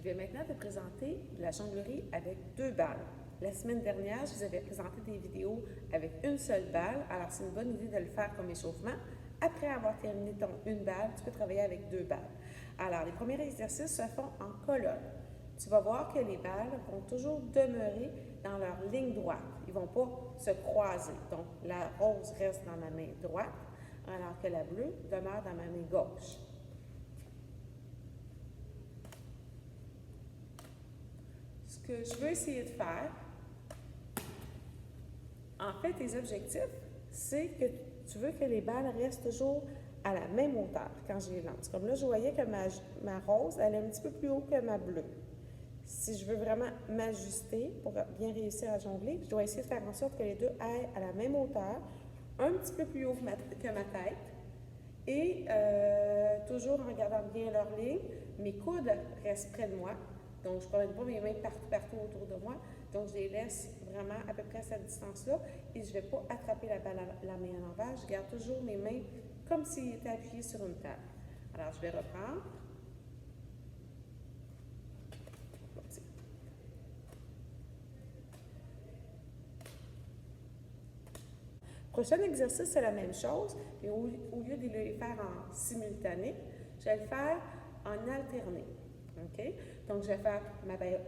vais maintenant te présenter la jonglerie avec 2 balles. La semaine dernière, je vous avais présenté des vidéos avec une seule balle, alors c'est une bonne idée de le faire comme échauffement. Après avoir terminé ton 1 balle, tu peux travailler avec 2 balles. Alors, les premiers exercices se font en colonne. Tu vas voir que les balles vont toujours demeurer dans leur ligne droite. Ils ne vont pas se croiser. Donc, la rose reste dans ma main droite, alors que la bleue demeure dans ma main gauche. Ce que je veux essayer de faire, en fait, tes objectifs, c'est que tu veux que les balles restent toujours à la même hauteur quand je les lance. Comme là, je voyais que ma rose, elle est un petit peu plus haut que ma bleue. Si je veux vraiment m'ajuster pour bien réussir à jongler, je dois essayer de faire en sorte que les deux aillent à la même hauteur, un petit peu plus haut que ma tête, et toujours en gardant bien leur ligne. Mes coudes restent près de moi, donc je ne promène pas mes mains partout autour de moi, donc je les laisse vraiment à peu près à cette distance-là, et je ne vais pas attraper la balle à la main à l'envers, je garde toujours mes mains comme s'ils étaient appuyés sur une table. Alors, je vais reprendre. Prochain exercice, c'est la même chose, mais au lieu de les faire en simultané, je vais le faire en alterné. Okay? Donc, je vais faire ma balle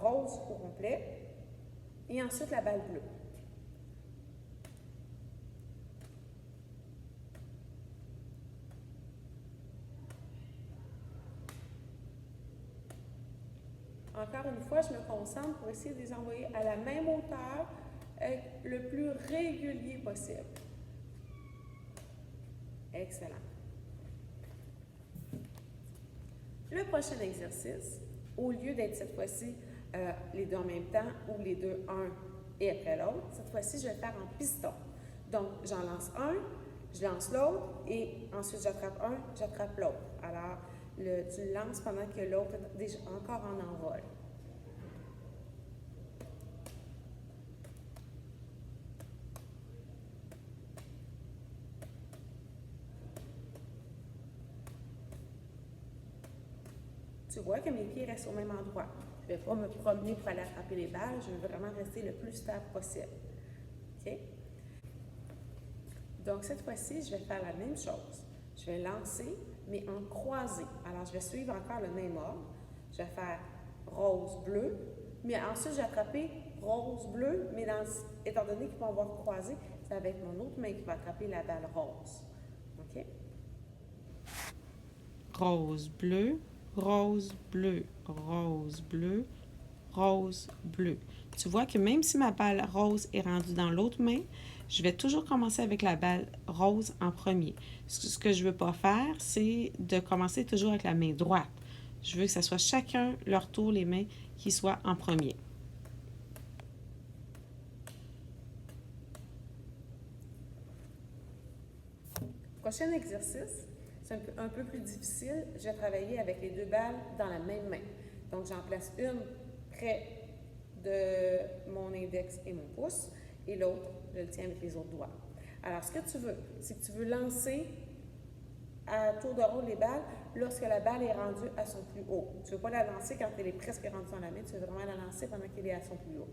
rose au complet et ensuite la balle bleue. Encore une fois, je me concentre pour essayer de les envoyer à la même hauteur le plus régulier possible. Excellent. Le prochain exercice, au lieu d'être cette fois-ci les deux en même temps ou les deux un et après l'autre, cette fois-ci, je vais le faire en piston. Donc, j'en lance un, je lance l'autre et ensuite j'attrape un, j'attrape l'autre. Alors, tu le lances pendant que l'autre est déjà encore en envol. Tu vois que mes pieds restent au même endroit. Je ne vais pas me promener pour aller attraper les balles, je veux vraiment rester le plus stable possible. OK? Donc, cette fois-ci, je vais faire la même chose. Je vais lancer, mais en croisé. Alors, je vais suivre encore le même ordre. Je vais faire rose-bleu, mais ensuite, je vais attraper rose-bleu, mais étant donné qu'ils vont avoir croisé, c'est avec mon autre main qui va attraper la balle rose. OK? Rose-bleu, rose-bleu, rose-bleu, rose-bleu. Tu vois que même si ma balle rose est rendue dans l'autre main, je vais toujours commencer avec la balle rose en premier. Ce que je ne veux pas faire, c'est de commencer toujours avec la main droite. Je veux que ce soit chacun leur tour, les mains qui soient en premier. Prochain exercice, c'est un peu plus difficile. Je vais travailler avec les 2 balles dans la même main. Donc, j'en place une près de mon index et mon pouce, et l'autre, je le tiens avec les autres doigts. Alors, ce que tu veux, c'est que tu veux lancer à tour de rôle les balles lorsque la balle est rendue à son plus haut. Tu ne veux pas la lancer quand elle est presque rendue dans la main, tu veux vraiment la lancer pendant qu'elle est à son plus haut.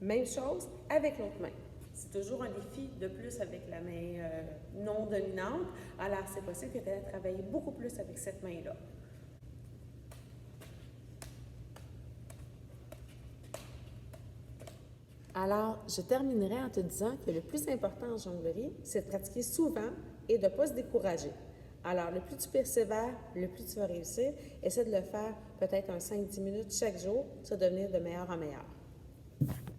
Même chose avec l'autre main. C'est toujours un défi de plus avec la main non dominante. Alors, c'est possible que tu aies travaillé beaucoup plus avec cette main-là. Alors, je terminerai en te disant que le plus important en jonglerie, c'est de pratiquer souvent et de ne pas se décourager. Alors, le plus tu persévères, le plus tu vas réussir. Essaie de le faire peut-être un 5-10 minutes chaque jour, tu vas devenir de meilleur en meilleur.